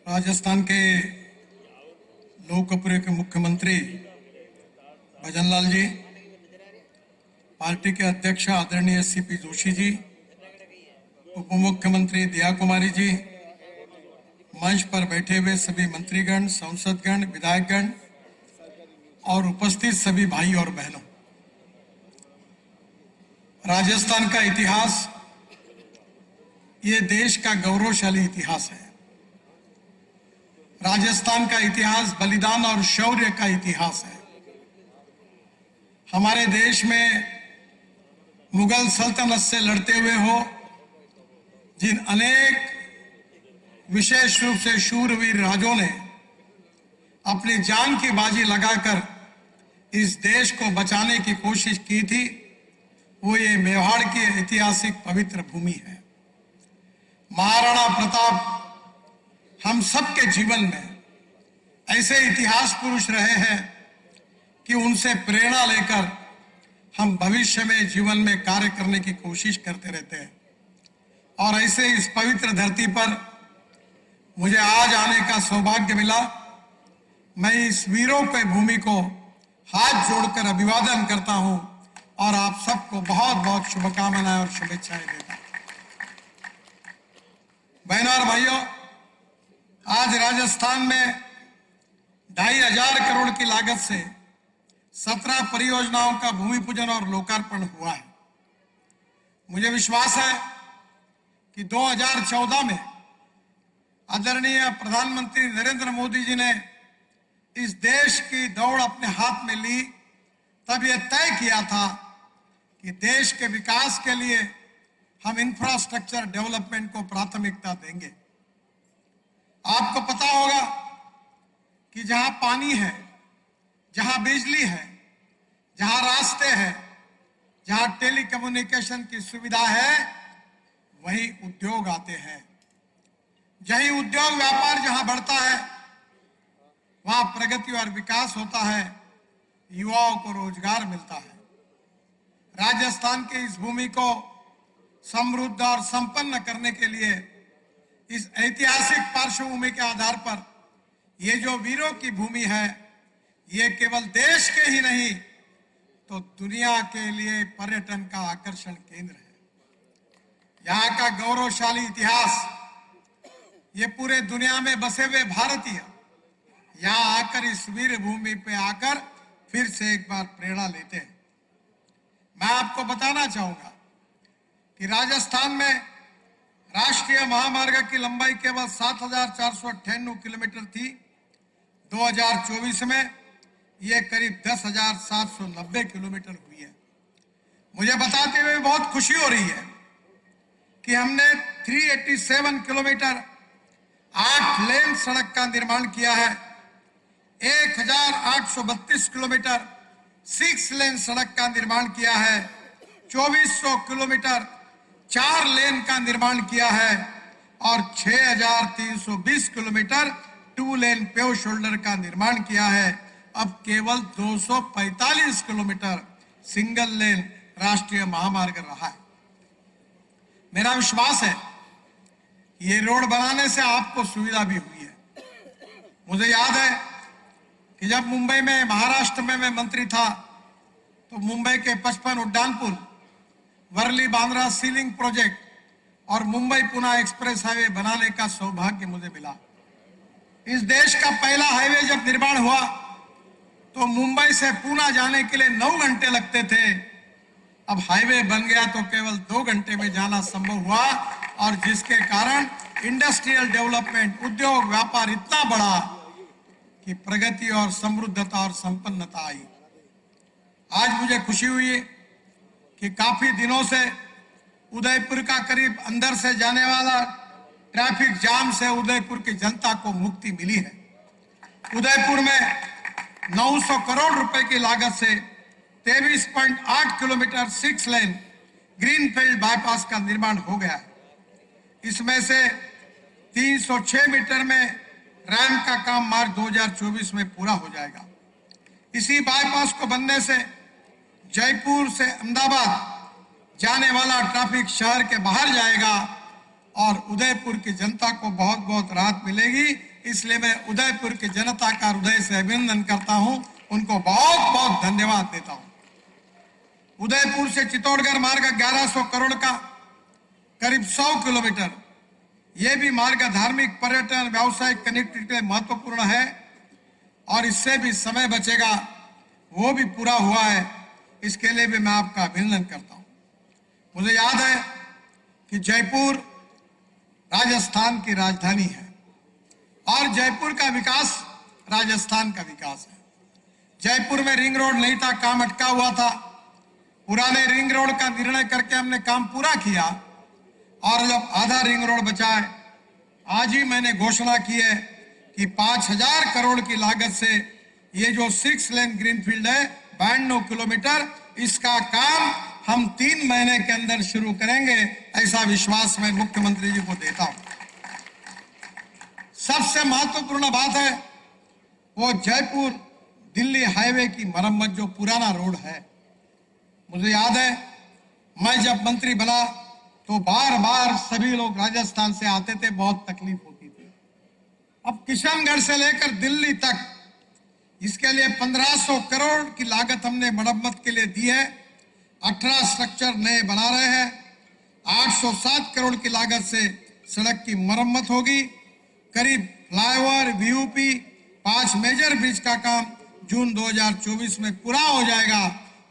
राजस्थान के लोकप्रिय के मुख्यमंत्री भजनलाल जी, पार्टी के अध्यक्ष आदरणीय सीपी जोशी जी, उप मुख्यमंत्री दया कुमारी जी, मंच पर बैठे हुए सभी मंत्रीगण, सांसदगण, विधायकगण और उपस्थित सभी भाई और बहनों, राजस्थान का इतिहास ये देश का गौरवशाली इतिहास है। राजस्थान का इतिहास बलिदान और शौर्य का इतिहास है। हमारे देश में मुगल सल्तनत से लड़ते हुए हो जिन अनेक विशेष रूप से शूरवीर राजों ने अपनी जान की बाजी लगाकर इस देश को बचाने की कोशिश की थी, वो ये मेवाड़ की ऐतिहासिक पवित्र भूमि है। महाराणा प्रताप हम सबके जीवन में ऐसे इतिहास पुरुष रहे हैं कि उनसे प्रेरणा लेकर हम भविष्य में जीवन में कार्य करने की कोशिश करते रहते हैं। और ऐसे इस पवित्र धरती पर मुझे आज आने का सौभाग्य मिला। मैं इस वीरों के भूमि को हाथ जोड़कर अभिवादन करता हूं और आप सबको बहुत बहुत शुभकामनाएं और शुभेच्छाएं देता हूं। बहनों और भाइयों, आज राजस्थान में 2,500 करोड़ की लागत से 17 परियोजनाओं का भूमि पूजन और लोकार्पण हुआ है। मुझे विश्वास है कि 2014 में आदरणीय प्रधानमंत्री नरेंद्र मोदी जी ने इस देश की दौड़ अपने हाथ में ली, तब यह तय किया था कि देश के विकास के लिए हम इंफ्रास्ट्रक्चर डेवलपमेंट को प्राथमिकता देंगे। आपको पता होगा कि जहां पानी है, जहां बिजली है, जहां रास्ते हैं, जहां टेलीकम्युनिकेशन की सुविधा है, वहीं उद्योग आते हैं। यही उद्योग व्यापार जहां बढ़ता है, वहां प्रगति और विकास होता है, युवाओं को रोजगार मिलता है। राजस्थान की इस भूमि को समृद्ध और संपन्न करने के लिए इस ऐतिहासिक पार्श्वभूमि के आधार पर ये जो वीरों की भूमि है, ये केवल देश के ही नहीं तो दुनिया के लिए पर्यटन का आकर्षण केंद्र है। यहाँ का गौरवशाली इतिहास, ये पूरे दुनिया में बसे हुए भारतीय यहाँ आकर इस वीर भूमि पे आकर फिर से एक बार प्रेरणा लेते हैं। मैं आपको बताना चाहूंगा कि राजस्थान में राष्ट्रीय महामार्ग की लंबाई केवल 7,498 किलोमीटर थी। 2024 में यह करीब 10,790 किलोमीटर हुई है। मुझे बताते हुए बहुत खुशी हो रही है कि हमने 387 किलोमीटर 8 लेन सड़क का निर्माण किया है। 1,832 किलोमीटर 6 लेन सड़क का निर्माण किया है। 2,400 किलोमीटर 4 लेन का निर्माण किया है और 6,320 किलोमीटर 2 लेन पेव शोल्डर का निर्माण किया है। अब केवल 245 किलोमीटर सिंगल लेन राष्ट्रीय महामार्ग रहा है। मेरा विश्वास है ये रोड बनाने से आपको सुविधा भी हुई है। मुझे याद है कि जब मुंबई में, महाराष्ट्र में मैं मंत्री था, तो मुंबई के 55 उड्डान पुल, वर्ली बांद्रा सीलिंग प्रोजेक्ट और मुंबई पुणे एक्सप्रेस हाईवे बनाने का सौभाग्य मुझे मिला। इस देश का पहला हाईवे जब निर्माण हुआ तो मुंबई से पुणे जाने के लिए 9 घंटे लगते थे। अब हाईवे बन गया तो केवल 2 घंटे में जाना संभव हुआ और जिसके कारण इंडस्ट्रियल डेवलपमेंट, उद्योग व्यापार इतना बढ़ा कि प्रगति और समृद्धता और संपन्नता आई। आज मुझे खुशी हुई कि काफी दिनों से उदयपुर का करीब अंदर से जाने वाला ट्रैफिक जाम से उदयपुर की जनता को मुक्ति मिली है। उदयपुर में 900 करोड़ रुपए की लागत से 23.8 किलोमीटर 6 लेन ग्रीनफील्ड बाईपास का निर्माण हो गया है। इसमें से 306 मीटर में रैम्प का काम मार्च 2024 में पूरा हो जाएगा। इसी बाईपास को बनने से जयपुर से अहमदाबाद जाने वाला ट्रैफिक शहर के बाहर जाएगा और उदयपुर की जनता को बहुत बहुत राहत मिलेगी। इसलिए मैं उदयपुर की जनता का हृदय से अभिनंदन करता हूं, उनको बहुत बहुत धन्यवाद देता हूं। उदयपुर से चित्तौड़गढ़ मार्ग 1100 करोड़ का, करीब 100 किलोमीटर। यह भी मार्ग धार्मिक, पर्यटन, व्यावसायिक कनेक्टिविटी के लिए महत्वपूर्ण है और इससे भी समय बचेगा, वो भी पूरा हुआ है। इसके लिए भी मैं आपका अभिनंदन करता हूं। मुझे याद है कि जयपुर राजस्थान की राजधानी है और जयपुर का विकास राजस्थान का विकास है। जयपुर में रिंग रोड नहीं था, काम अटका हुआ था। पुराने रिंग रोड का निर्णय करके हमने काम पूरा किया और जब आधा रिंग रोड बचा है, आज ही मैंने घोषणा की है कि 5000 करोड़ की लागत से ये जो 6 लेन ग्रीनफील्ड है 92 किलोमीटर, इसका काम हम 3 महीने के अंदर शुरू करेंगे, ऐसा विश्वास मैं मुख्यमंत्री जी को देता हूं। सबसे महत्वपूर्ण बात है वो जयपुर दिल्ली हाईवे की मरम्मत, जो पुराना रोड है। मुझे याद है मैं जब मंत्री बना तो बार बार सभी लोग राजस्थान से आते थे, बहुत तकलीफ होती थी। अब किशनगढ़ से लेकर दिल्ली तक इसके लिए 1500 करोड़ की लागत हमने मरम्मत के लिए दी है। 18 स्ट्रक्चर नए बना रहे हैं। 807 करोड़ की लागत से सड़क की मरम्मत होगी। करीब फ्लाईओवर, वीयूपी, 5 मेजर ब्रिज का काम जून 2024 में पूरा हो जाएगा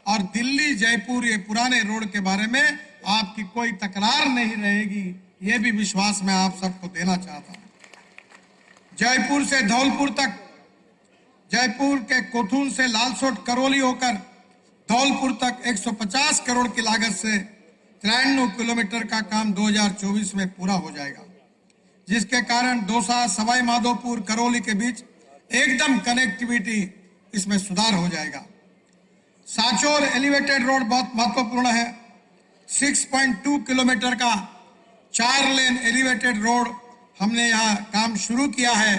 और दिल्ली जयपुर ये पुराने रोड के बारे में आपकी कोई तकरार नहीं रहेगी, ये भी विश्वास मैं आप सबको देना चाहता हूं। जयपुर से धौलपुर तक, जयपुर के कोथून से लालसोट करौली होकर धौलपुर तक 150 करोड़ की लागत से 93 किलोमीटर का काम 2024 में पूरा हो जाएगा, जिसके कारण दौसा, सवाई माधोपुर, करौली के बीच एकदम कनेक्टिविटी इसमें सुधार हो जाएगा। सांचौर एलिवेटेड रोड बहुत महत्वपूर्ण है। 6.2 किलोमीटर का 4 लेन एलिवेटेड रोड हमने यहाँ काम शुरू किया है।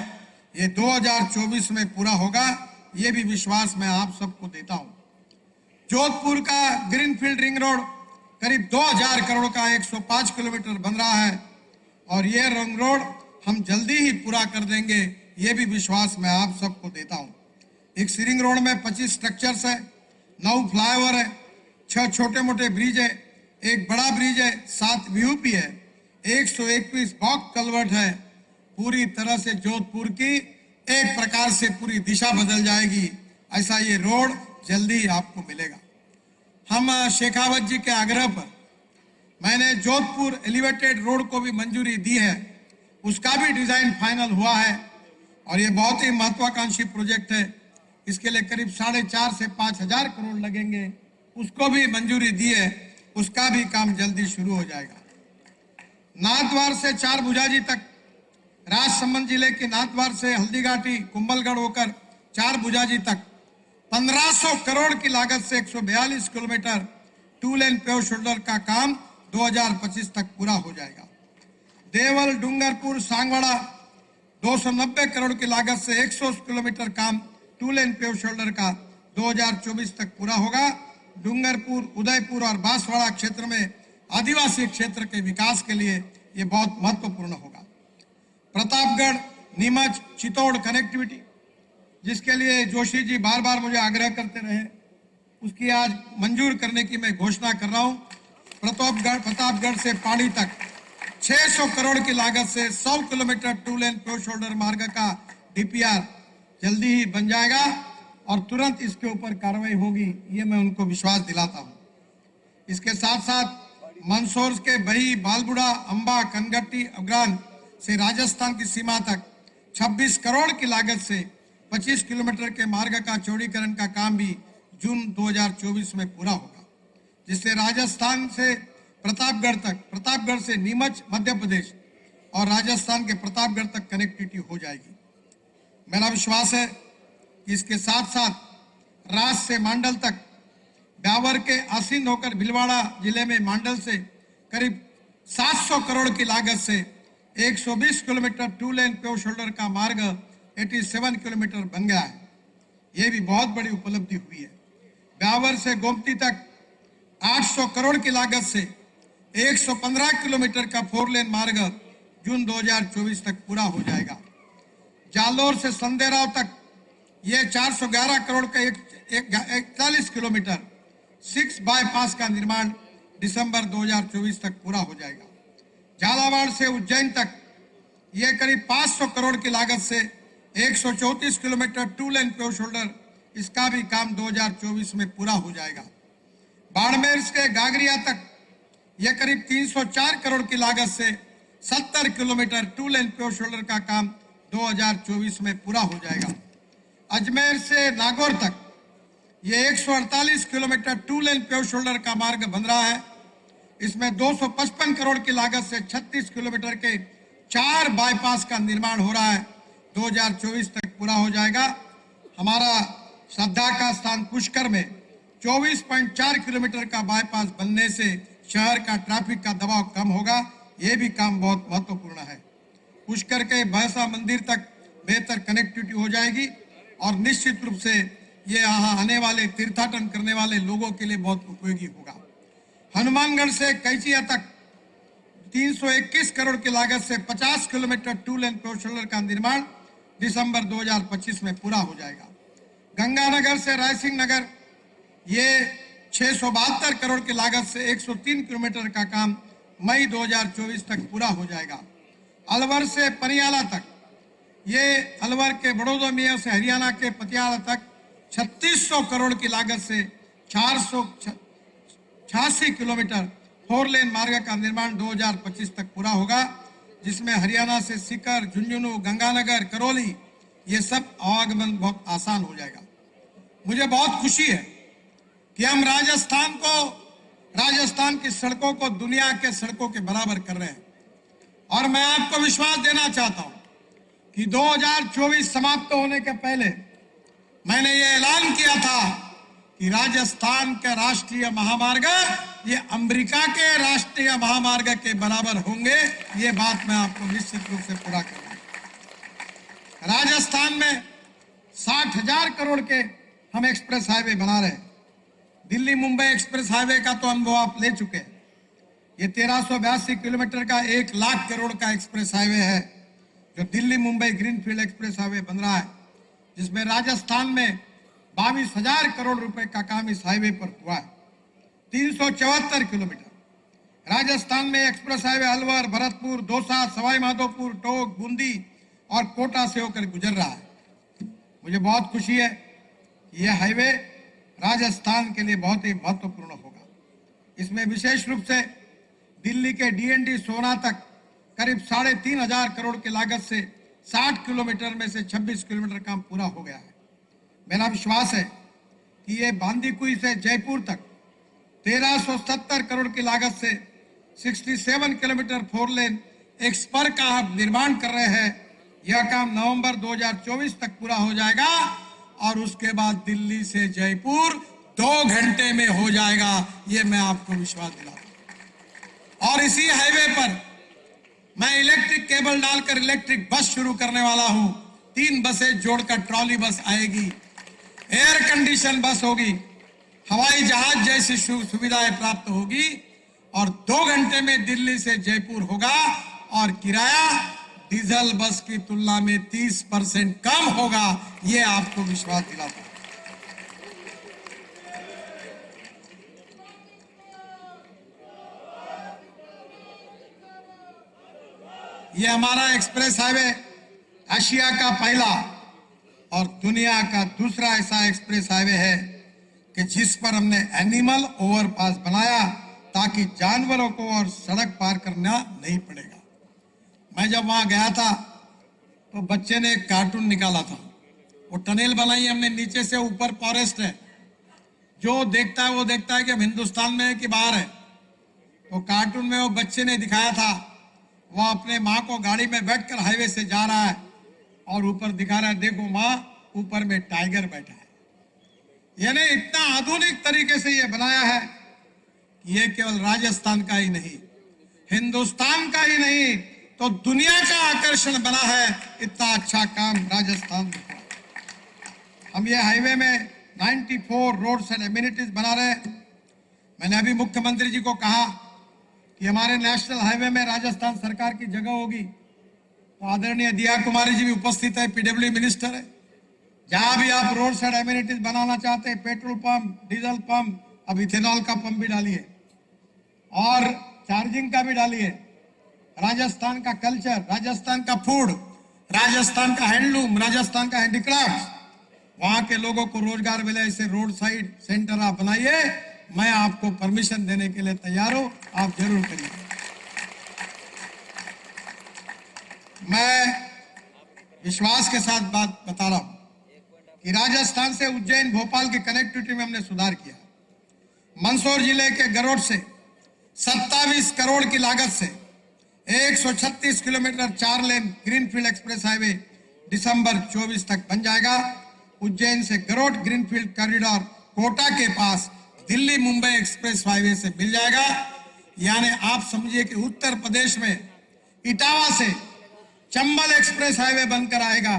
ये 2024 में पूरा होगा, ये भी विश्वास मैं आप सबको देता हूँ। जोधपुर का ग्रीनफील्ड रिंग रोड करीब 2000 करोड़ का 105 किलोमीटर बन रहा है और ये रिंग रोड हम जल्दी ही पूरा कर देंगे, ये भी विश्वास मैं आप सबको देता हूँ। एक रिंग रोड में 25 स्ट्रक्चर्स है, 9 फ्लाईओवर है, 6 छोटे मोटे ब्रिज है, एक बड़ा ब्रिज है, 7 वीयूपी है, 121 बॉक्स कलवर्ट है। पूरी तरह से जोधपुर की एक प्रकार से पूरी दिशा बदल जाएगी, ऐसा ये रोड जल्दी ही आपको मिलेगा। हम शेखावत जी के आग्रह पर मैंने जोधपुर एलिवेटेड रोड को भी मंजूरी दी है, उसका भी डिजाइन फाइनल हुआ है और ये बहुत ही महत्वाकांक्षी प्रोजेक्ट है। इसके लिए करीब 4.5 से 5000 करोड़ लगेंगे, उसको भी मंजूरी दी है, उसका भी काम जल्दी शुरू हो जाएगा। नाथद्वार से 4 भुजाजी तक, राजसमंद जिले के नाथद्वार से हल्दीघाटी, कुंभलगढ़ होकर 4 भुजाजी तक 1500 करोड़ की लागत से 142 किलोमीटर 2 लेन पेव शोल्डर का काम 2025 तक पूरा हो जाएगा। देवल, डूंगरपुर, सांगवाड़ा 290 करोड़ की लागत से 100 किलोमीटर काम 2 लेन पेव शोल्डर का 2024 तक पूरा होगा। डूंगरपुर, उदयपुर और बांसवाड़ा क्षेत्र में आदिवासी क्षेत्र के विकास के लिए ये बहुत महत्वपूर्ण होगा। प्रतापगढ़, नीमच, चित्तौड़ कनेक्टिविटी, जिसके लिए जोशी जी बार बार मुझे आग्रह करते रहे, उसकी आज मंजूर करने की मैं घोषणा कर रहा हूं। प्रतापगढ़ से पाड़ी तक 600 करोड़ की लागत से 100 किलोमीटर 2 लेन पेव शोल्डर मार्ग का डीपीआर जल्दी ही बन जाएगा और तुरंत इसके ऊपर कार्रवाई होगी, ये मैं उनको विश्वास दिलाता हूं। इसके साथ साथ मंदसौर के बही, बालबुड़ा, अंबा, कनगट्टी, अग्रान से राजस्थान की सीमा तक 26 करोड़ की लागत से 25 किलोमीटर के मार्ग का चौड़ीकरण का काम भी जून 2024 में पूरा होगा, जिससे राजस्थान से प्रतापगढ़ तक, प्रतापगढ़ से नीमच मध्य प्रदेश और राजस्थान के प्रतापगढ़ तक कनेक्टिविटी हो जाएगी। मेरा विश्वास है कि इसके साथ साथ राज से मांडल तक, ब्यावर के आसीन होकर भिलवाड़ा जिले में मांडल से करीब 700 करोड़ की लागत से 120 किलोमीटर 2 लेन पेव शोल्डर का मार्ग 87 किलोमीटर बन गया है, ये भी बहुत बड़ी उपलब्धि हुई है। ब्यावर से गोमती तक 800 करोड़ की लागत से 115 किलोमीटर का 4 लेन मार्ग जून 2024 तक पूरा हो जाएगा। जालोर से संदेराव तक ये 411 करोड़ का 41 किलोमीटर 6 बाईपास का निर्माण दिसंबर 2024 तक पूरा हो जाएगा। झालावाड़ से उज्जैन तक ये करीब 500 करोड़ की लागत से 134 किलोमीटर 2 लेन पेव शोल्डर, इसका भी काम 2024 में पूरा हो जाएगा। बाड़मेर से गागरिया तक यह करीब 304 करोड़ की लागत से 70 किलोमीटर 2 लेन पेव शोल्डर का काम 2024 में पूरा हो जाएगा। अजमेर से नागौर तक ये 148 किलोमीटर 2 लेन पेव शोल्डर का मार्ग बन रहा है। इसमें 255 करोड़ की लागत से 36 किलोमीटर के 4 बाईपास का निर्माण हो रहा है, 2024 तक पूरा हो जाएगा। हमारा श्रद्धा का स्थान पुष्कर में 24.4 किलोमीटर का बाईपास बनने से शहर का ट्रैफिक का दबाव कम होगा, ये भी काम बहुत महत्वपूर्ण है। पुष्कर के भैंसा मंदिर तक बेहतर कनेक्टिविटी हो जाएगी और निश्चित रूप से ये यहाँ आने वाले तीर्थाटन करने वाले लोगों के लिए बहुत उपयोगी होगा। हनुमानगढ़ से कैचिया तक 321 करोड़ की लागत से 50 किलोमीटर 2 लेन पेव शोल्डर का निर्माण दिसंबर 2025 में पूरा हो जाएगा। गंगानगर से रायसिंह नगर ये 672 करोड़ की लागत से 103 किलोमीटर का काम मई 2024 तक पूरा हो जाएगा। अलवर से परियाला तक ये अलवर के बड़ौदा मियां से हरियाणा के पटियाला तक 3600 करोड़ की लागत से 486 किलोमीटर 4 लेन मार्ग का निर्माण 2025 तक पूरा होगा, जिसमें हरियाणा से सीकर, झुंझुनू, गंगानगर, करौली ये सब आवागमन बहुत आसान हो जाएगा। मुझे बहुत खुशी है कि हम राजस्थान की सड़कों को दुनिया के सड़कों के बराबर कर रहे हैं और मैं आपको विश्वास देना चाहता हूं कि 2024 समाप्त होने के पहले मैंने ये ऐलान किया था कि राजस्थान के राष्ट्रीय महामार्ग ये अमेरिका के राष्ट्रीय महामार्ग के बराबर होंगे। ये बात मैं आपको निश्चित रूप से पूरा करूंगा। राजस्थान में 60,000 करोड़ के हम एक्सप्रेस हाईवे बना रहे हैं। दिल्ली मुंबई एक्सप्रेस हाईवे का तो अनुभव आप ले चुके हैं। ये 1382 किलोमीटर का 1 लाख करोड़ का एक्सप्रेस हाईवे है जो Delhi Mumbai greenfield express highway बन रहा है, जिसमें राजस्थान में 22,000 करोड़ रुपए का काम इस हाईवे पर हुआ है। 374 किलोमीटर राजस्थान में एक्सप्रेस हाईवे अलवर, भरतपुर, दौसा, सवाई माधोपुर, टोंक, बूंदी और कोटा से होकर गुजर रहा है। मुझे बहुत खुशी है कि यह हाईवे राजस्थान के लिए बहुत ही महत्वपूर्ण होगा। इसमें विशेष रूप से दिल्ली के डीएनडी सोना तक करीब 3,500 करोड़ की लागत से 60 किलोमीटर में से 26 किलोमीटर काम पूरा हो गया है। मेरा विश्वास है कि ये बांदीकुई से जयपुर तक 1370 करोड़ की लागत से 67 किलोमीटर 4 लेन एक्सपर का हम निर्माण कर रहे हैं। यह काम नवंबर 2024 तक पूरा हो जाएगा और उसके बाद दिल्ली से जयपुर 2 घंटे में हो जाएगा, ये मैं आपको विश्वास दिलाता हूं। और इसी हाईवे पर मैं इलेक्ट्रिक केबल डालकर इलेक्ट्रिक बस शुरू करने वाला हूं। 3 बसें जोड़कर ट्रॉली बस आएगी, एयर कंडीशन बस होगी, हवाई जहाज जैसी सुविधाएं प्राप्त होगी और 2 घंटे में दिल्ली से जयपुर होगा और किराया डीजल बस की तुलना में 30% कम होगा, ये आपको विश्वास दिलाता हूं। ये हमारा एक्सप्रेस हाईवे एशिया का पहला और दुनिया का दूसरा ऐसा एक्सप्रेस हाईवे है कि जिस पर हमने एनिमल ओवरपास बनाया ताकि जानवरों को और सड़क पार करना नहीं पड़ेगा। मैं जब वहां गया था तो बच्चे ने एक कार्टून निकाला था, वो टनल बनाई हमने, नीचे से ऊपर फॉरेस्ट है, जो देखता है वो देखता है कि हम हिंदुस्तान में है कि बाहर है। तो कार्टून में वो बच्चे ने दिखाया था वो अपने माँ को गाड़ी में बैठकर हाईवे से जा रहा है और ऊपर दिखा रहा है, देखो माँ ऊपर में टाइगर बैठा है। यानी इतना आधुनिक तरीके से ये बनाया है कि ये केवल राजस्थान का ही नहीं, हिंदुस्तान का ही नहीं तो दुनिया का आकर्षण बना है। इतना अच्छा काम राजस्थान में हुआ। हम ये हाईवे में 94 रोड्स एंड एमिनिटीज बना रहे हैं। मैंने अभी मुख्यमंत्री जी को कहा कि हमारे नेशनल हाईवे में राजस्थान सरकार की जगह होगी आदरणीय दिया कुमारी जी भी उपस्थित है, पीडब्ल्यू मिनिस्टर है। जहां भी आप रोड साइड एमिनिटीज बनाना चाहते हैं, पेट्रोल पंप, डीजल पंप, अब इथेनॉल का पंप भी डालिए और चार्जिंग का भी डालिए। राजस्थान का कल्चर, राजस्थान का फूड, राजस्थान का हैंडलूम, राजस्थान का हैंडीक्राफ्ट, वहां के लोगों को रोजगार मिले, ऐसे रोड साइड सेंटर आप बनाइए। मैं आपको परमिशन देने के लिए तैयार हूं, आप जरूर करिए। मैं विश्वास के साथ बात बता रहा हूं कि राजस्थान से उज्जैन भोपाल की कनेक्टिविटी में हमने सुधार किया। मंदसौर जिले के गरोड से 27 करोड़ की लागत से 136 kilometre 4 lane greenfield express highway दिसंबर 24 तक बन जाएगा। उज्जैन से गरोड ग्रीनफील्ड कॉरिडोर कोटा के पास दिल्ली मुंबई एक्सप्रेस हाईवे से मिल जाएगा। यानी आप समझिए कि उत्तर प्रदेश में इटावा से चंबल एक्सप्रेस हाईवे बनकर आएगा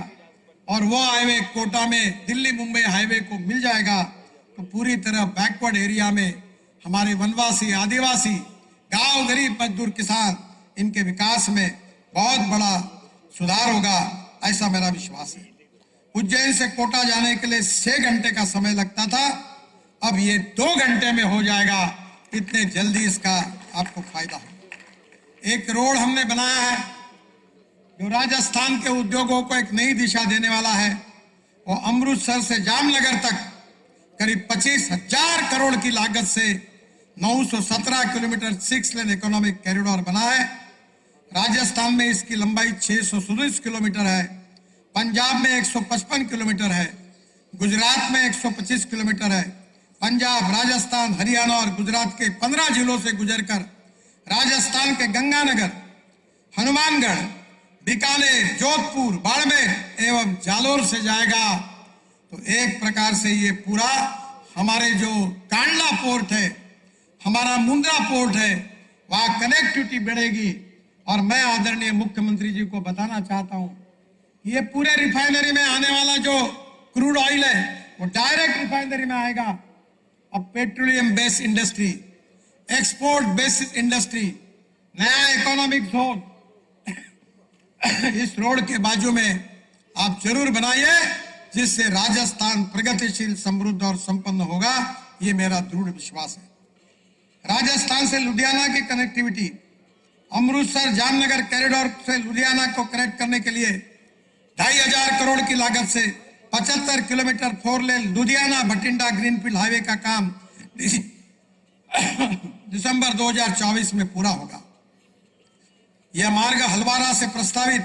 और वो हाईवे कोटा में दिल्ली मुंबई हाईवे को मिल जाएगा। तो पूरी तरह बैकवर्ड एरिया में हमारे वनवासी, आदिवासी, गांव, गरीब मजदूर, किसान, इनके विकास में बहुत बड़ा सुधार होगा, ऐसा मेरा विश्वास है। उज्जैन से कोटा जाने के लिए 6 घंटे का समय लगता था, अब ये 2 घंटे में हो जाएगा। इतने जल्दी इसका आपको फायदा हो। एक रोड हमने बनाया है जो राजस्थान के उद्योगों को एक नई दिशा देने वाला है। वो अमृतसर से जामनगर तक करीब 25,000 करोड़ की लागत से 917 किलोमीटर 6 लेन इकोनॉमिक कॉरिडोर बना है। राजस्थान में इसकी लंबाई 637 किलोमीटर है, पंजाब में 155 किलोमीटर है, गुजरात में 125 किलोमीटर है। पंजाब, राजस्थान, हरियाणा और गुजरात के 15 जिलों से गुजरकर राजस्थान के गंगानगर, हनुमानगढ़, बीकानेर, जोधपुर, बाड़मेर एवं जालोर से जाएगा। तो एक प्रकार से ये पूरा हमारे जो कांडला पोर्ट है, हमारा मुंद्रा पोर्ट है, वहां कनेक्टिविटी बढ़ेगी। और मैं आदरणीय मुख्यमंत्री जी को बताना चाहता हूं, ये पूरे रिफाइनरी में आने वाला जो क्रूड ऑयल है वो डायरेक्ट रिफाइनरी में आएगा। अब petroleum based industry, export based industry, नया इकोनॉमिक जोन इस रोड के बाजू में आप जरूर बनाइए, जिससे राजस्थान प्रगतिशील, समृद्ध और संपन्न होगा। ये मेरा दृढ़ विश्वास है। राजस्थान से लुधियाना की कनेक्टिविटी, अमृतसर जामनगर कॉरिडोर से लुधियाना को कनेक्ट करने के लिए 2,500 करोड़ की लागत से 75 किलोमीटर 4 लेन लुधियाना भटिंडा ग्रीनफील्ड हाईवे का काम दिसंबर 2024 में पूरा होगा। यह मार्ग हलवारा से प्रस्तावित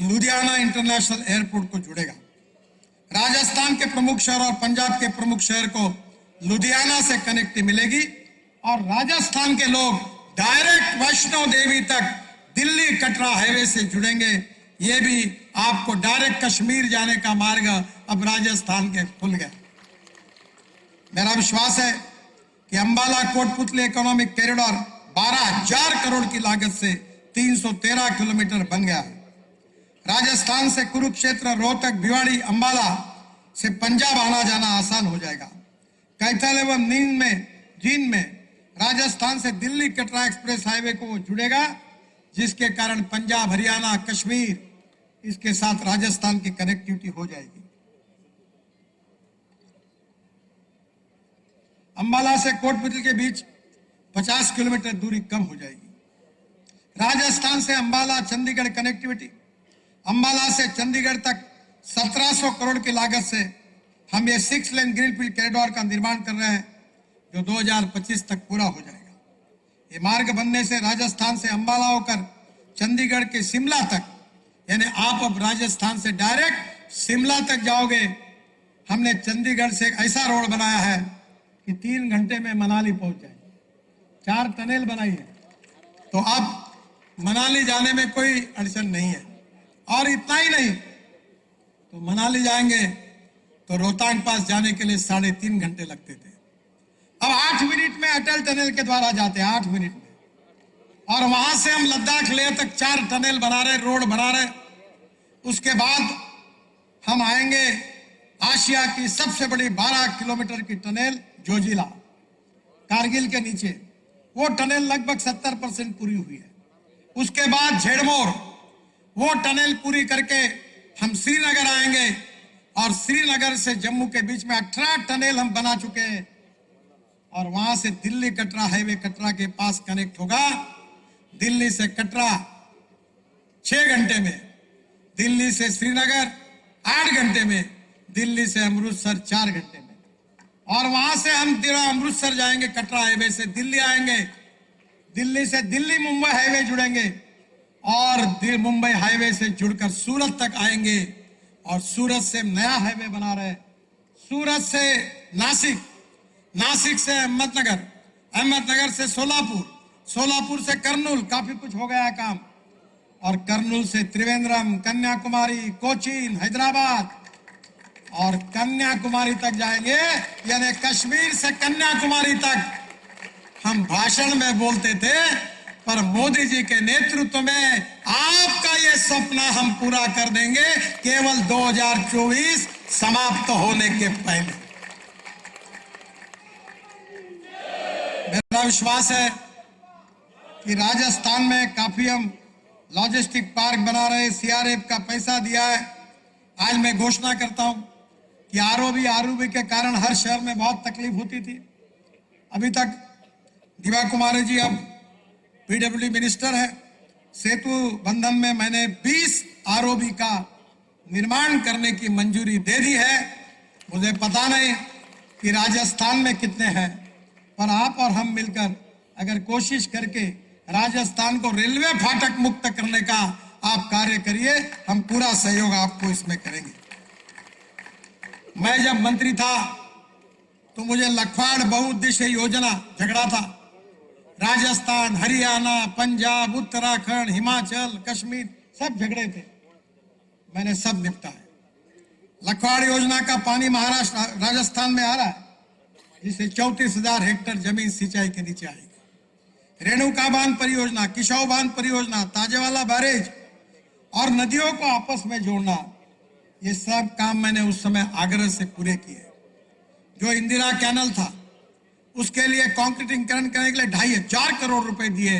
लुधियाना इंटरनेशनल एयरपोर्ट को जुड़ेगा। राजस्थान के प्रमुख शहर और पंजाब के प्रमुख शहर को लुधियाना से कनेक्टिविटी मिलेगी और राजस्थान के लोग डायरेक्ट वैष्णो देवी तक दिल्ली कटरा हाईवे से जुड़ेंगे। ये भी आपको डायरेक्ट कश्मीर जाने का मार्ग अब राजस्थान के खुल गया। मेरा विश्वास है कि अंबाला कोटपुतली इकोनॉमिक कॉरिडोर 12,000 करोड़ की लागत से 313 किलोमीटर बन गया है। राजस्थान से कुरुक्षेत्र, रोहतक, भिवाड़ी, अंबाला से पंजाब आना जाना आसान हो जाएगा। कैथल एवं जींद में राजस्थान से दिल्ली कटरा एक्सप्रेस हाईवे को जुड़ेगा, जिसके कारण पंजाब, हरियाणा, कश्मीर, इसके साथ राजस्थान की कनेक्टिविटी हो जाएगी। अंबाला से कोटपुतली के बीच 50 किलोमीटर दूरी कम हो जाएगी। राजस्थान से अंबाला चंडीगढ़ कनेक्टिविटी, अंबाला से चंडीगढ़ तक 1700 करोड़ की लागत से हम ये 6 लेन ग्रीनफील्ड कॉरिडोर का निर्माण कर रहे हैं, जो 2025 तक पूरा हो जाएगा। ये मार्ग बनने से राजस्थान से अंबाला होकर चंडीगढ़ के शिमला तक, यानी आप अब राजस्थान से डायरेक्ट शिमला तक जाओगे। हमने चंडीगढ़ से एक ऐसा रोड बनाया है कि 3 घंटे में मनाली पहुंच जाए। 4 टनल बनाई है, तो अब मनाली जाने में कोई अड़चन नहीं है। और इतना ही नहीं, तो मनाली जाएंगे तो रोहतांग पास जाने के लिए 3.5 घंटे लगते थे, अब 8 मिनट में अटल टनल के द्वारा जाते हैं, 8 मिनट में। और वहां से हम लद्दाख लेह तक 4 टनल बना रहे, रोड बना रहे। उसके बाद हम आएंगे आशिया की सबसे बड़ी 12 किलोमीटर की टनल जोजिला, कारगिल के नीचे। वो टनल लगभग 70% पूरी हुई है। उसके बाद झेड़मोर, वो टनल पूरी करके हम श्रीनगर आएंगे और श्रीनगर से जम्मू के बीच में 18 टनल हम बना चुके हैं और वहां से दिल्ली कटरा हाईवे कटरा के पास कनेक्ट होगा। दिल्ली से कटरा 6 घंटे में, दिल्ली से श्रीनगर 8 घंटे में, दिल्ली से अमृतसर 4 घंटे में, और वहां से हम अमृतसर जाएंगे, कटरा हाईवे से दिल्ली आएंगे, दिल्ली से दिल्ली मुंबई हाईवे जुड़ेंगे और मुंबई हाईवे से जुड़कर सूरत तक आएंगे और सूरत से नया हाईवे बना रहे, सूरत से नासिक, नासिक से अहमदनगर, अहमदनगर से सोलापुर, सोलापुर से कर्नूल, काफी कुछ हो गया काम, और कर्नूल से त्रिवेंद्रम, कन्याकुमारी, कोचीन, हैदराबाद और कन्याकुमारी तक जाएंगे। यानी कश्मीर से कन्याकुमारी तक हम भाषण में बोलते थे, पर मोदी जी के नेतृत्व में आपका ये सपना हम पूरा कर देंगे केवल 2024 समाप्त होने के पहले। मेरा विश्वास है कि राजस्थान में काफी हम लॉजिस्टिक पार्क बना रहे, सीआरएफ का पैसा दिया है। आज मैं घोषणा करता हूं कि आरओबी के कारण हर शहर में बहुत तकलीफ होती थी। अभी तक दिवा कुमारी जी अब पीडब्ल्यूडी मिनिस्टर है, सेतु बंधन में मैंने 20 आरओबी का निर्माण करने की मंजूरी दे दी है। मुझे पता नहीं कि राजस्थान में कितने हैं, पर आप और हम मिलकर अगर कोशिश करके राजस्थान को रेलवे फाटक मुक्त करने का आप कार्य करिए, हम पूरा सहयोग आपको इसमें करेंगे। मैं जब मंत्री था तो मुझे लखवाड़ बहुउद्देश्य योजना झगड़ा था। राजस्थान, हरियाणा, पंजाब, उत्तराखंड, हिमाचल, कश्मीर सब झगड़े थे, मैंने सब निपटाया। लखवाड़ योजना का पानी महाराष्ट्र, राजस्थान में आ रहा है, जिससे 34,000 हेक्टेयर जमीन सिंचाई के नीचे आएगी। रेणुका बांध परियोजना, किशोर बांध परियोजना, ताजेवाला बैरेज और नदियों को आपस में जोड़ना, ये सब काम मैंने उस समय आग्रह से पूरे किए। जो इंदिरा कैनल था उसके लिए कंक्रीटीकरण करने के लिए 2,500 करोड़ रुपए दिए,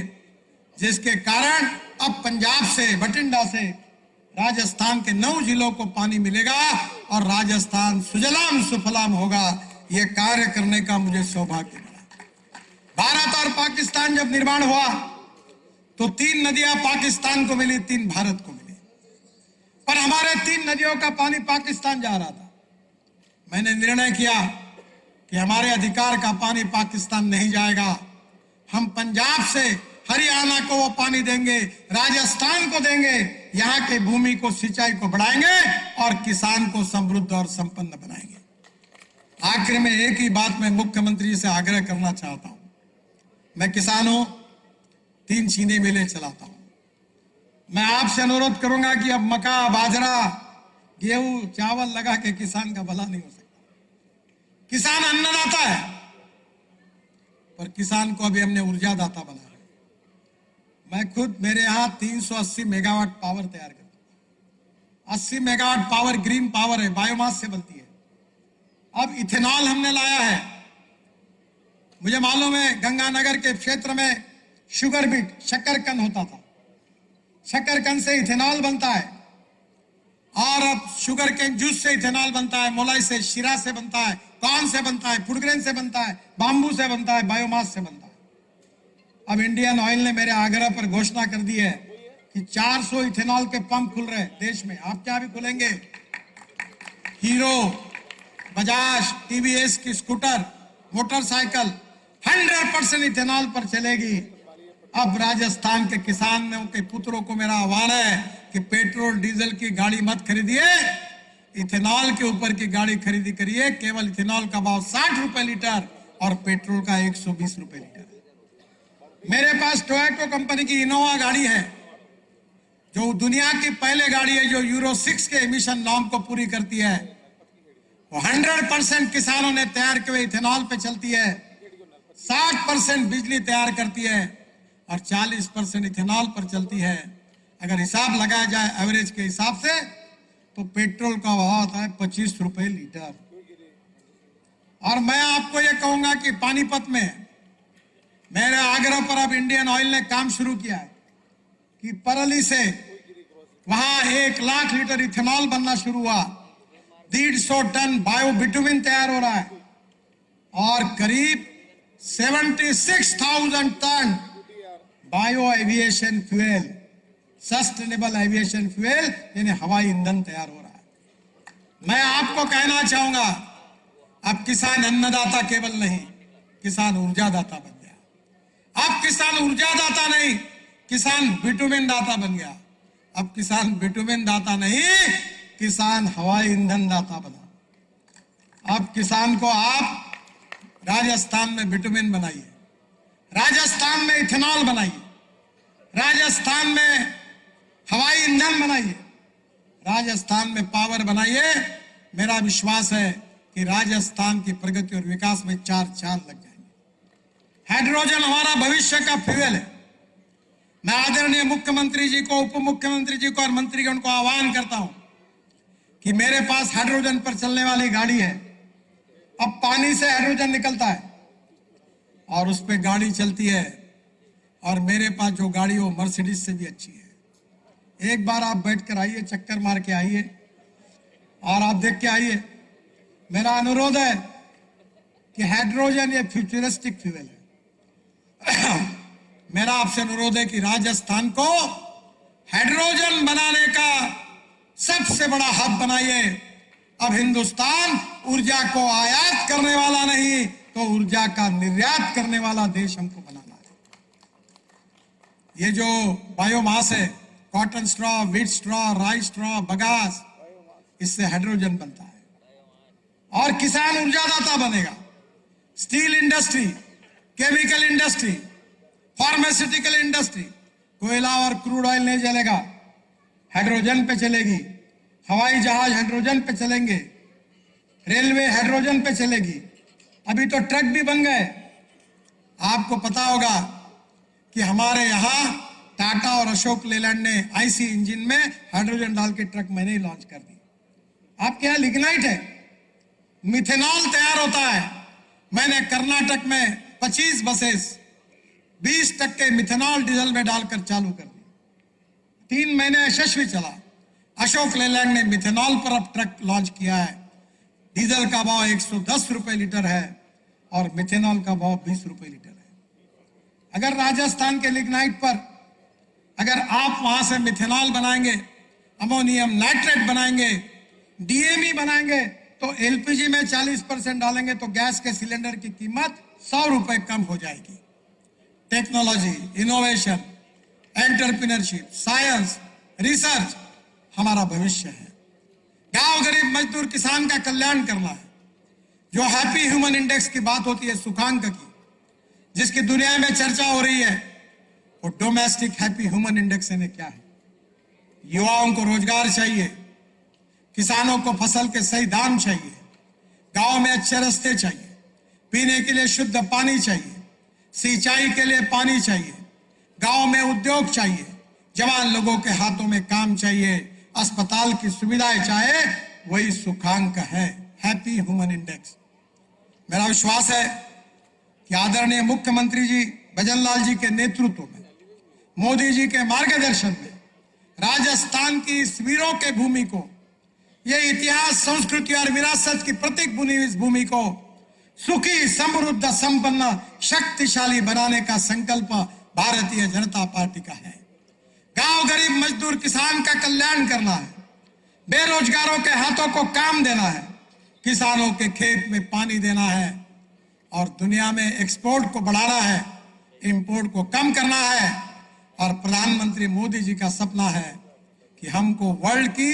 जिसके कारण अब पंजाब से, बठिंडा से राजस्थान के 9 जिलों को पानी मिलेगा और राजस्थान सुजलाम सुफलाम होगा। यह कार्य करने का मुझे सौभाग्य मिला। भारत और पाकिस्तान जब निर्माण हुआ तो 3 नदियां पाकिस्तान को मिली, 3 भारत को मिली, पर हमारे 3 नदियों का पानी पाकिस्तान जा रहा था। मैंने निर्णय किया कि हमारे अधिकार का पानी पाकिस्तान नहीं जाएगा, हम पंजाब से हरियाणा को वो पानी देंगे, राजस्थान को देंगे, यहाँ के भूमि को, सिंचाई को बढ़ाएंगे और किसान को समृद्ध और संपन्न बनाएंगे। आखिर में एक ही बात मैं मुख्यमंत्री जी से आग्रह करना चाहता हूं। मैं किसान हूं, 3 चीनी मिलें चलाता हूं। मैं आपसे अनुरोध करूंगा कि अब मक्का, बाजरा, गेहूं, चावल लगा के किसान का भला नहीं हो सकता। किसान अन्नदाता है, पर किसान को अभी हमने ऊर्जादाता बनाया। मैं खुद, मेरे यहां 380 मेगावाट पावर तैयार करता हूं। 80 मेगावाट पावर ग्रीन पावर है, बायोमास से बनती है। अब इथेनॉल हमने लाया है। मुझे मालूम है गंगानगर के क्षेत्र में शुगर बीट, शक्करकंद होता था, शक्करकंद से इथेनॉल बनता है और अब शुगर केन जूस से इथेनॉल बनता है, मोलाई से, शीरा से बनता है, कॉर्न से बनता है, फूड ग्रेन से बनता है, बांबू से बनता है, बायोमास से बनता है। अब इंडियन ऑयल ने मेरे आग्रह पर घोषणा कर दी है कि 400 इथेनॉल के पंप खुल रहे हैं देश में। आप क्या भी खुलेंगे? हीरो, बजाज, टीवीएस की स्कूटर, मोटरसाइकिल 100% इथेनॉल पर चलेगी। अब राजस्थान के किसानों के पुत्रों को मेरा आह्वान है कि पेट्रोल डीजल की गाड़ी मत खरीदिए, इथेनॉल के ऊपर की गाड़ी खरीदी करिए। केवल इथेनॉल का भाव 60 रुपए लीटर और पेट्रोल का 120 रुपए लीटर है। मेरे पास टोयोटा कंपनी की इनोवा गाड़ी है, जो दुनिया की पहले गाड़ी है जो यूरो 6 के एमिशन नॉर्म को पूरी करती है। वो 100% किसानों ने तैयार किए इथेनॉल पे चलती है, 60% बिजली तैयार करती है और 40% इथेनॉल पर चलती है। अगर हिसाब लगाया जाए एवरेज के हिसाब से तो पेट्रोल का भाव आता है 25 रुपए लीटर। और मैं आपको यह कहूंगा कि पानीपत में मेरे आग्रह पर अब इंडियन ऑयल ने काम शुरू किया है कि परली से वहां 1 लाख लीटर इथेनॉल बनना शुरू हुआ, 150 टन बायो बिटुमिन तैयार हो रहा है और करीब 76,000 tonne bio aviation fuel, sustainable aviation fuel यानी हवाई ईंधन तैयार हो रहा है। मैं आपको कहना चाहूंगा, अब किसान अन्नदाता केवल नहीं, किसान ऊर्जादाता बन गया। अब किसान ऊर्जादाता नहीं, किसान बिटुमिन दाता बन गया। अब किसान बिटुमिन दाता नहीं, किसान हवाई ईंधन दाता बना। अब किसान को आप राजस्थान में बिटुमिन बनाइए, राजस्थान में इथेनॉल बनाइए, राजस्थान में हवाई ईंधन बनाइए, राजस्थान में पावर बनाइए। मेरा विश्वास है कि राजस्थान की प्रगति और विकास में 4 चांद लग जाएंगे। हाइड्रोजन हमारा भविष्य का फ्यूल है। मैं आदरणीय मुख्यमंत्री जी को, उप मुख्यमंत्री जी को और मंत्रीगण को आह्वान करता हूं कि मेरे पास हाइड्रोजन पर चलने वाली गाड़ी है। अब पानी से हाइड्रोजन निकलता है और उस पर गाड़ी चलती है, और मेरे पास जो गाड़ी वो मर्सिडीज से भी अच्छी है। एक बार आप बैठ कर आइए, चक्कर मार के आइए और आप देख के आइए। मेरा अनुरोध है कि हाइड्रोजन ये फ्यूचरिस्टिक फ्यूल है। मेरा आपसे अनुरोध है कि राजस्थान को हाइड्रोजन बनाने का सबसे बड़ा हब बनाइए। अब हिंदुस्तान ऊर्जा को आयात करने वाला नहीं, तो ऊर्जा का निर्यात करने वाला देश हमको बनाना है। ये जो बायोमास है, cotton straw, wheat straw, rice straw, bagasse, इससे हाइड्रोजन बनता है और किसान ऊर्जादाता बनेगा। Steel industry, chemical industry, pharmaceutical industry, कोयला और क्रूड ऑयल नहीं जलेगा, हाइड्रोजन पे चलेगी। हवाई जहाज हाइड्रोजन पे चलेंगे, रेलवे हाइड्रोजन पे चलेगी। अभी तो ट्रक भी बन गए। आपको पता होगा कि हमारे यहां टाटा और अशोक लेलैंड ने आईसी इंजन में हाइड्रोजन डाल के ट्रक मैंने ही लॉन्च कर दी। आपके यहां लिग्नाइट है, मिथेनॉल तैयार होता है। मैंने कर्नाटक में 25 बसेस 20% मिथेनॉल डीजल में डालकर चालू कर दी। 3 महीने यशस्वी चला। अशोक लेलैंड ने मिथेनॉल पर अब ट्रक लॉन्च किया है। डीजल का भाव 110 रुपए लीटर है और मिथेनॉल का भाव 20 रुपए लीटर है। अगर राजस्थान के लिग्नाइट पर अगर आप वहां से मिथेनॉल बनाएंगे, अमोनियम नाइट्रेट बनाएंगे, डीएमई बनाएंगे, तो एलपीजी में 40% डालेंगे तो गैस के सिलेंडर की कीमत 100 रुपए कम हो जाएगी। Technology, innovation, entrepreneurship, science, research हमारा भविष्य है। गांव गरीब मजदूर किसान का कल्याण करना है। जो हैप्पी ह्यूमन इंडेक्स की बात होती है सूचकांक की, जिसकी दुनिया में चर्चा हो रही है, वो डोमेस्टिक हैप्पी ह्यूमन इंडेक्स ने क्या है? युवाओं को रोजगार चाहिए, किसानों को फसल के सही दाम चाहिए, गांव में अच्छे रास्ते चाहिए, पीने के लिए शुद्ध पानी चाहिए, सिंचाई के लिए पानी चाहिए, गांव में उद्योग चाहिए, जवान लोगों के हाथों में काम चाहिए, अस्पताल की सुविधाएं चाहे, वही सूचकांक है, हैप्पी ह्यूमन इंडेक्स। मेरा विश्वास है कि आदरणीय मुख्यमंत्री जी भजनलाल जी के नेतृत्व में, मोदी जी के मार्गदर्शन में राजस्थान की इस वीरों के भूमि को, ये इतिहास, संस्कृति और विरासत की प्रतीक बुनी इस भूमि को सुखी, समृद्ध, संपन्न, शक्तिशाली बनाने का संकल्प भारतीय जनता पार्टी का है। गांव गरीब मजदूर किसान का कल्याण करना है, बेरोजगारों के हाथों को काम देना है, किसानों के खेत में पानी देना है और दुनिया में एक्सपोर्ट को बढ़ाना है, इंपोर्ट को कम करना है। और प्रधानमंत्री मोदी जी का सपना है कि हमको वर्ल्ड की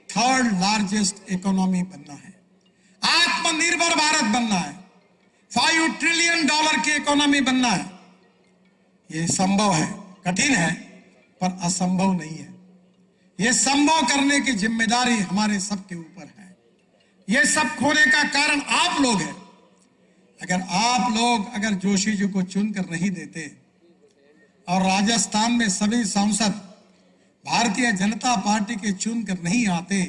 3rd लार्जेस्ट इकोनॉमी बनना है, आत्मनिर्भर भारत बनना है, $5 ट्रिलियन की इकोनॉमी बनना है। ये संभव है, कठिन है पर असंभव नहीं है। ये संभव करने की जिम्मेदारी हमारे सबके ऊपर है। ये सब खोने का कारण आप लोग हैं। अगर आप लोग अगर जोशी जी को चुनकर नहीं देते और राजस्थान में सभी सांसद भारतीय जनता पार्टी के चुनकर नहीं आते,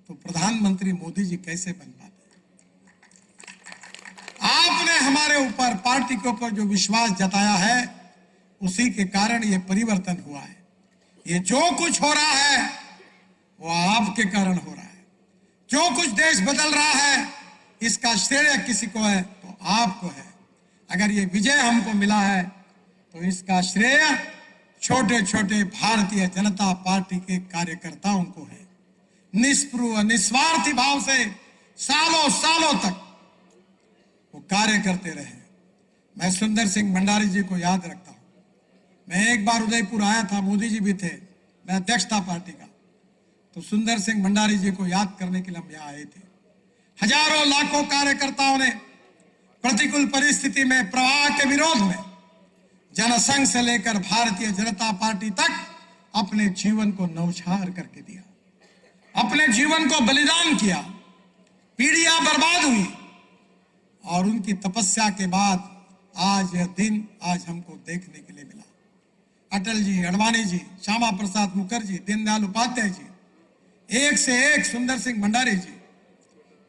तो प्रधानमंत्री मोदी जी कैसे बन पाते? आपने हमारे ऊपर, पार्टी के ऊपर जो विश्वास जताया है, उसी के कारण ये परिवर्तन हुआ है। ये जो कुछ हो रहा है आपके कारण हो रहा है। जो कुछ देश बदल रहा है इसका श्रेय किसी को है तो आपको है। अगर ये विजय हमको मिला है तो इसका श्रेय छोटे छोटे भारतीय जनता पार्टी के कार्यकर्ताओं को है। निस्पृह निस्वार्थी भाव से सालों सालों तक वो कार्य करते रहे। मैं सुंदर सिंह भंडारी जी को याद रखता हूं। मैं एक बार उदयपुर आया था, मोदी जी भी थे, मैं अध्यक्ष था पार्टी का, तो सुंदर सिंह भंडारी जी को याद करने के लिए हम यहाँ आए थे। हजारों लाखों कार्यकर्ताओं ने प्रतिकूल परिस्थिति में प्रवाह के विरोध में जनसंघ से लेकर भारतीय जनता पार्टी तक अपने जीवन को न्यौछावर करके दिया, अपने जीवन को बलिदान किया। पीढ़ियां बर्बाद हुई और उनकी तपस्या के बाद आज यह दिन आज हमको देखने के लिए मिला। अटल जी, अडवाणी जी, श्यामा प्रसाद मुखर्जी, दीनदयाल उपाध्याय जी, एक से एक सुंदर सिंह भंडारी जी,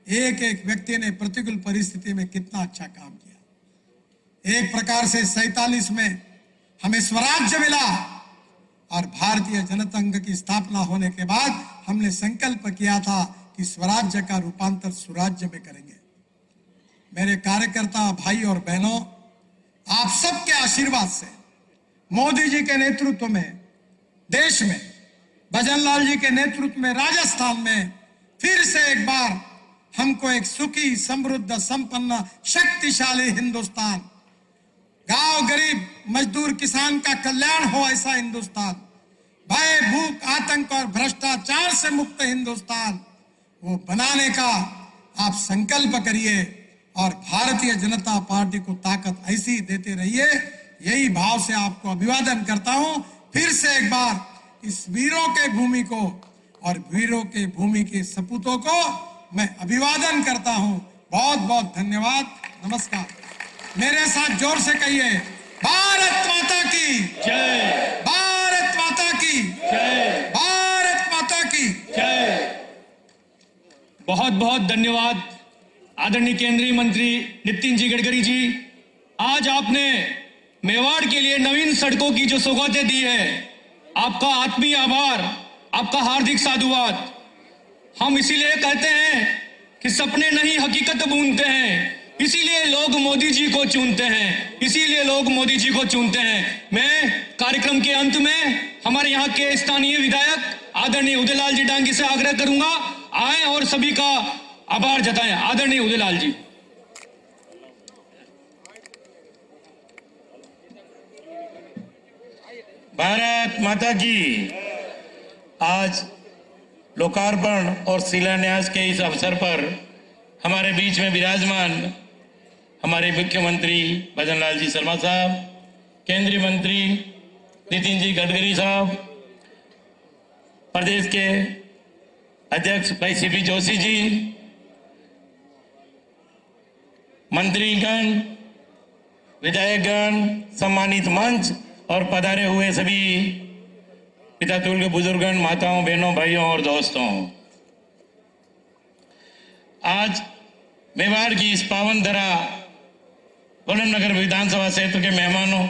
एक एक व्यक्ति ने प्रतिकूल परिस्थिति में कितना अच्छा काम किया। एक प्रकार से 47 में हमें स्वराज्य मिला और भारतीय जनता संघ की स्थापना होने के बाद हमने संकल्प किया था कि स्वराज्य का रूपांतर सुराज्य में करेंगे। मेरे कार्यकर्ता भाई और बहनों, आप सबके आशीर्वाद से मोदी जी के नेतृत्व में देश में, भजनलाल जी के नेतृत्व में राजस्थान में फिर से एक बार हमको एक सुखी, समृद्ध, संपन्न, शक्तिशाली हिंदुस्तान, गांव गरीब मजदूर किसान का कल्याण हो ऐसा हिंदुस्तान, भय भूख आतंक और भ्रष्टाचार से मुक्त हिंदुस्तान, वो बनाने का आप संकल्प करिए और भारतीय जनता पार्टी को ताकत ऐसी देते रहिए। यही भाव से आपको अभिवादन करता हूं। फिर से एक बार इस वीरों के भूमि को और वीरों के भूमि के सपूतों को मैं अभिवादन करता हूं। बहुत बहुत धन्यवाद, नमस्कार। मेरे साथ जोर से कहिए, भारत माता की जय, भारत माता की जय, भारत माता की जय। बहुत बहुत धन्यवाद आदरणीय केंद्रीय मंत्री नितिन जी गडकरी जी। आज आपने मेवाड़ के लिए नवीन सड़कों की जो सौगातें दी है, आपका आत्मीय आभार, आपका हार्दिक साधुवाद। हम इसीलिए कहते हैं कि सपने नहीं हकीकत बुनते हैं, इसीलिए लोग मोदी जी को चुनते हैं, इसीलिए लोग मोदी जी को चुनते हैं। मैं कार्यक्रम के अंत में हमारे यहाँ के स्थानीय विधायक आदरणीय उदयलाल जी डांगी से आग्रह करूंगा, आए और सभी का आभार जताएं। आदरणीय उदयलाल जी। भारत माता की। आज लोकार्पण और शिलान्यास के इस अवसर पर हमारे बीच में विराजमान हमारे मुख्यमंत्री भजनलाल जी शर्मा साहब, केंद्रीय मंत्री नितिन जी गडकरी साहब, प्रदेश के अध्यक्ष भाई सीपी जोशी जी, मंत्रीगण, विधायकगण, सम्मानित मंच और पधारे हुए सभी पितातुल्य बुजुर्गण, माताओं, बहनों, भाइयों और दोस्तों, आज मेवाड़ की इस पावन धरा बुलंदनगर विधानसभा क्षेत्र के मेहमानों,